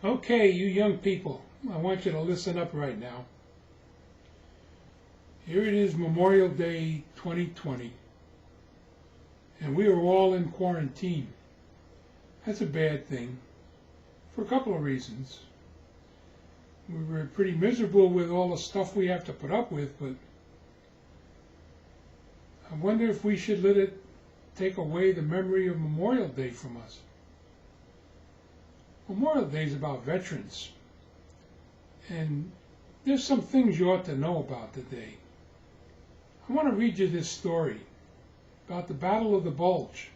Okay, you young people, I want you to listen up right now. Here it is, Memorial Day 2020, and we are all in quarantine. That's a bad thing, for a couple of reasons. We were pretty miserable with all the stuff we have to put up with, but I wonder if we should let it take away the memory of Memorial Day from us. Memorial Day is about veterans, and there's some things you ought to know about the day. I want to read you this story about the Battle of the Bulge.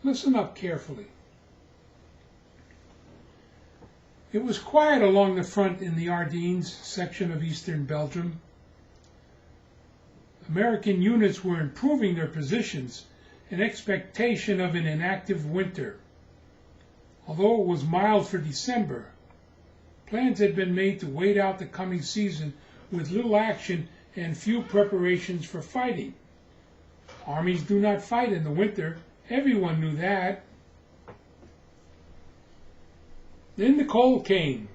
Listen up carefully. It was quiet along the front in the Ardennes section of eastern Belgium. American units were improving their positions in expectation of an inactive winter. Although it was mild for December, plans had been made to wait out the coming season with little action and few preparations for fighting. Armies do not fight in the winter. Everyone knew that. Then the cold came.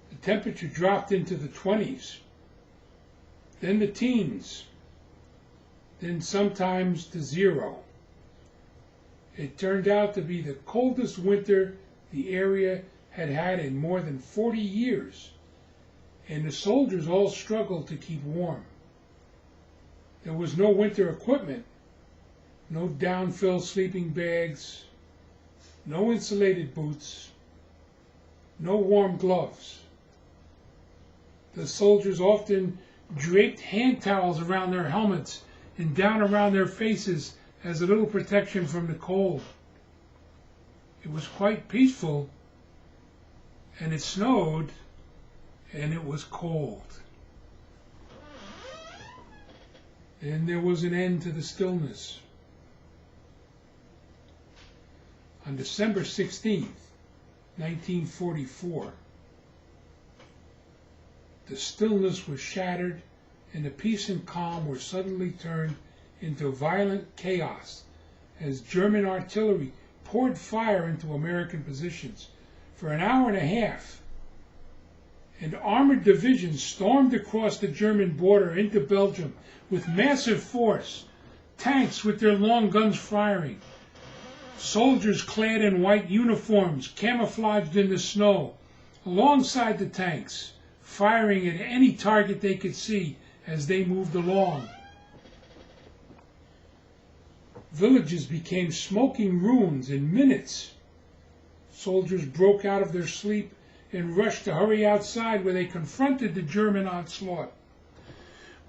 The temperature dropped into the 20s, then the teens, then sometimes to 0. It turned out to be the coldest winter the area had had in more than 40 years, and the soldiers all struggled to keep warm. There was no winter equipment, no down-fill sleeping bags, no insulated boots, no warm gloves. The soldiers often draped hand towels around their helmets and down around their faces as a little protection from the cold. It was quite peaceful, and it snowed, and it was cold. Then there was an end to the stillness. On December 16th, 1944, the stillness was shattered, and the peace and calm were suddenly turned into violent chaos as German artillery poured fire into American positions for an hour and a half, and armored divisions stormed across the German border into Belgium with massive force, tanks with their long guns firing, soldiers clad in white uniforms camouflaged in the snow alongside the tanks, firing at any target they could see as they moved along. Villages became smoking ruins in minutes. Soldiers broke out of their sleep and rushed to hurry outside where they confronted the German onslaught.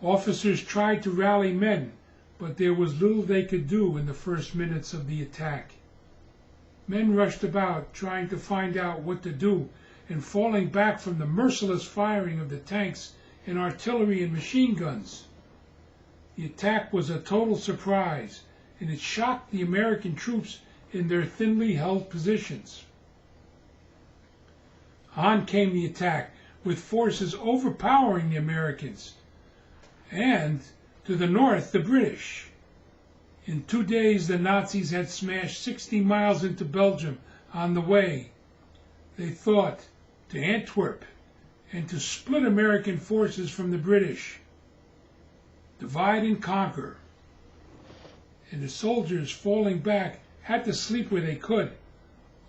Officers tried to rally men, but there was little they could do in the first minutes of the attack. Men rushed about trying to find out what to do and falling back from the merciless firing of the tanks and artillery and machine guns. The attack was a total surprise, and it shocked the American troops in their thinly held positions. On came the attack, with forces overpowering the Americans, and to the north the British. In 2 days the Nazis had smashed 60 miles into Belgium on the way, they thought, to Antwerp, and to split American forces from the British. Divide and conquer. And the soldiers falling back had to sleep where they could.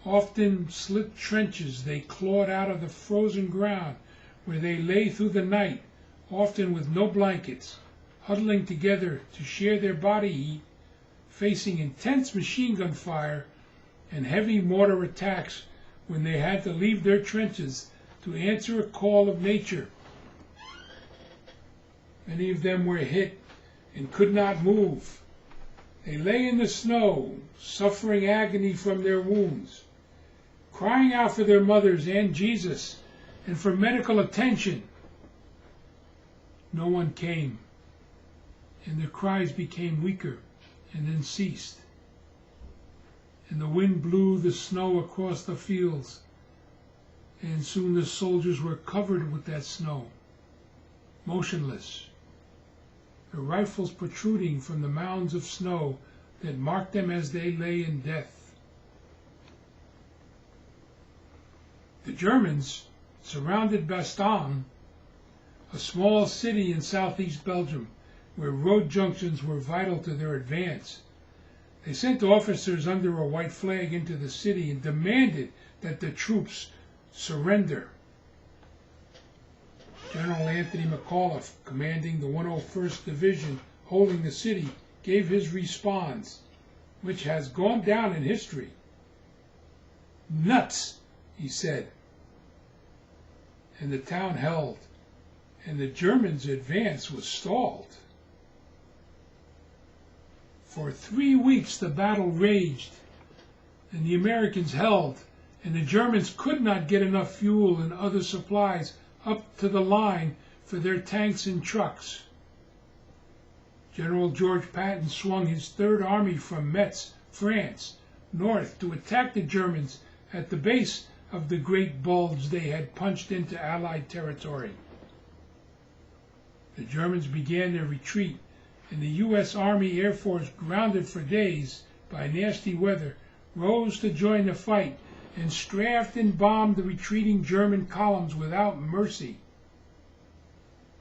Often slit trenches they clawed out of the frozen ground, where they lay through the night, often with no blankets, huddling together to share their body heat, facing intense machine gun fire and heavy mortar attacks when they had to leave their trenches to answer a call of nature. Many of them were hit and could not move. They lay in the snow, suffering agony from their wounds, crying out for their mothers and Jesus and for medical attention. No one came, and their cries became weaker and then ceased. And the wind blew the snow across the fields, and soon the soldiers were covered with that snow, motionless, their rifles protruding from the mounds of snow that marked them as they lay in death. The Germans surrounded Bastogne, a small city in southeast Belgium, where road junctions were vital to their advance. They sent officers under a white flag into the city and demanded that the troops surrender. General Anthony McAuliffe, commanding the 101st Division holding the city, gave his response, which has gone down in history. "Nuts," he said. And the town held, and the Germans' advance was stalled. For 3 weeks the battle raged, and the Americans held, and the Germans could not get enough fuel and other supplies up to the line for their tanks and trucks. General George Patton swung his Third Army from Metz, France, north to attack the Germans at the base of the great bulge they had punched into Allied territory. The Germans began their retreat, and the U.S. Army Air Force, grounded for days by nasty weather, rose to join the fight and strafed and bombed the retreating German columns without mercy.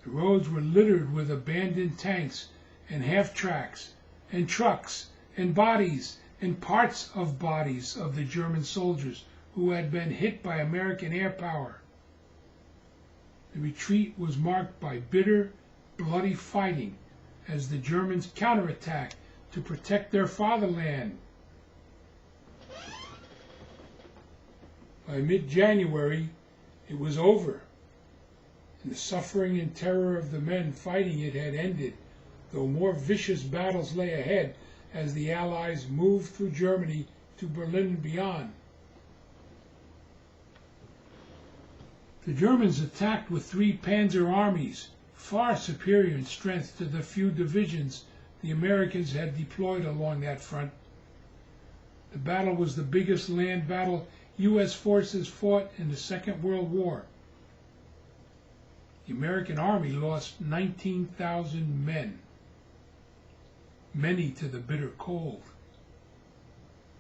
The roads were littered with abandoned tanks and half-tracks and trucks and bodies and parts of bodies of the German soldiers who had been hit by American air power. The retreat was marked by bitter, bloody fighting as the Germans counterattacked to protect their fatherland. By mid-January, it was over, and the suffering and terror of the men fighting it had ended, though more vicious battles lay ahead as the Allies moved through Germany to Berlin and beyond. The Germans attacked with 3 panzer armies, far superior in strength to the few divisions the Americans had deployed along that front. The battle was the biggest land battle U.S. forces fought in the Second World War. The American Army lost 19,000 men, many to the bitter cold,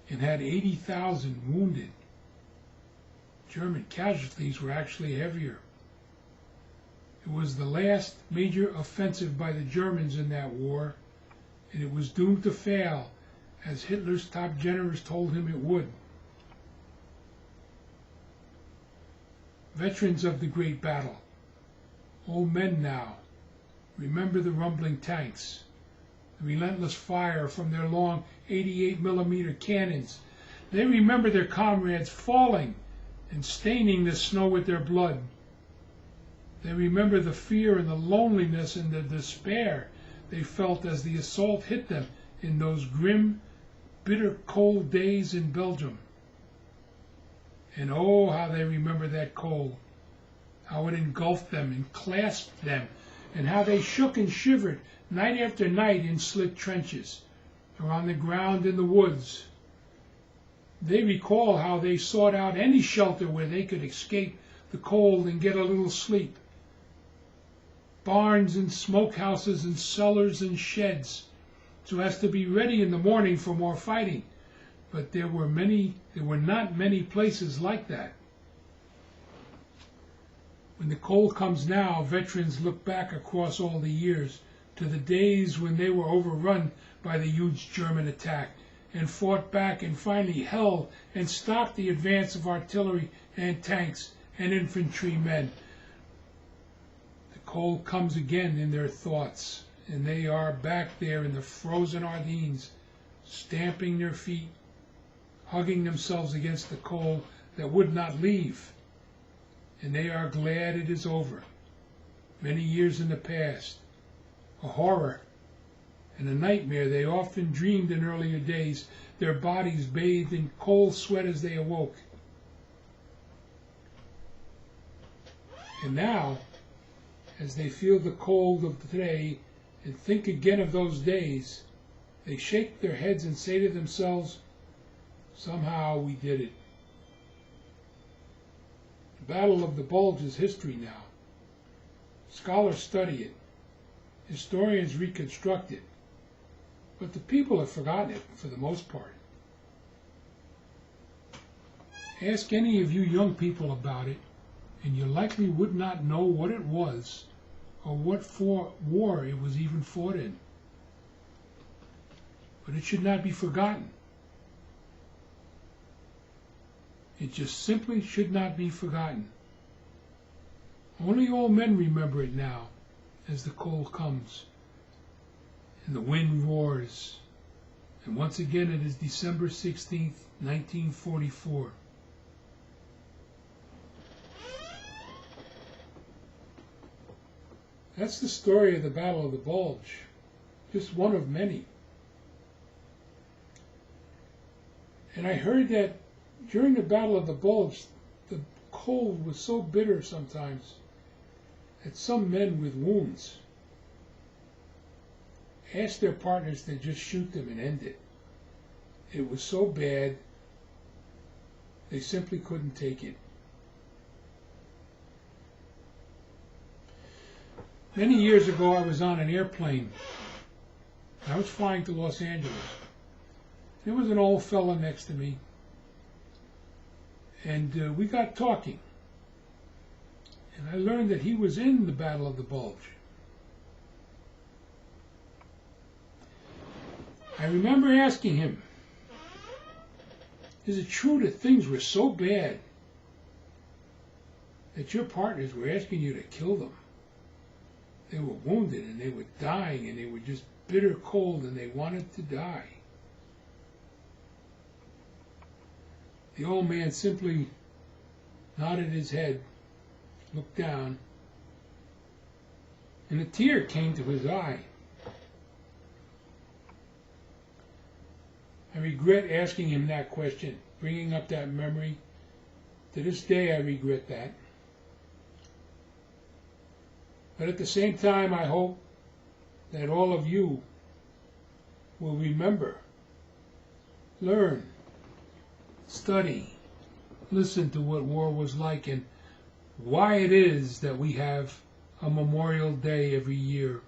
and had 80,000 wounded. German casualties were actually heavier. It was the last major offensive by the Germans in that war, and it was doomed to fail, as Hitler's top generals told him it would. Veterans of the great battle, old men now, remember the rumbling tanks, the relentless fire from their long 88-millimeter cannons. They remember their comrades falling and staining the snow with their blood. They remember the fear and the loneliness and the despair they felt as the assault hit them in those grim, bitter cold days in Belgium. And oh, how they remember that cold, how it engulfed them and clasped them, and how they shook and shivered night after night in slit trenches or on the ground in the woods. They recall how they sought out any shelter where they could escape the cold and get a little sleep. Barns and smokehouses and cellars and sheds, so as to be ready in the morning for more fighting. But there were not many places like that. When the cold comes now, veterans look back across all the years to the days when they were overrun by the huge German attack and fought back and finally held and stopped the advance of artillery and tanks and infantrymen. The cold comes again in their thoughts, and they are back there in the frozen Ardennes, stamping their feet, hugging themselves against the cold that would not leave. And they are glad it is over. Many years in the past, a horror and a nightmare they often dreamed in earlier days, their bodies bathed in cold sweat as they awoke. And now, as they feel the cold of today and think again of those days, they shake their heads and say to themselves, somehow we did it. The Battle of the Bulge is history now. Scholars study it. Historians reconstruct it. But the people have forgotten it for the most part. Ask any of you young people about it, and you likely would not know what it was or what war it was even fought in. But it should not be forgotten. It just simply should not be forgotten. Only old men remember it now as the cold comes and the wind roars. And once again it is December 16th, 1944. That's the story of the Battle of the Bulge, just one of many. And I heard that during the Battle of the Bulge, the cold was so bitter sometimes that some men with wounds asked their partners to just shoot them and end it. It was so bad, they simply couldn't take it. Many years ago, I was on an airplane. I was flying to Los Angeles. There was an old fella next to me, and we got talking. And I learned that he was in the Battle of the Bulge. I remember asking him, is it true that things were so bad that your partners were asking you to kill them? They were wounded and they were dying and they were just bitter cold and they wanted to die. The old man simply nodded his head, looked down, and a tear came to his eye. I regret asking him that question, bringing up that memory. To this day, I regret that. But at the same time, I hope that all of you will remember, learn, study, listen to what war was like and why it is that we have a Memorial Day every year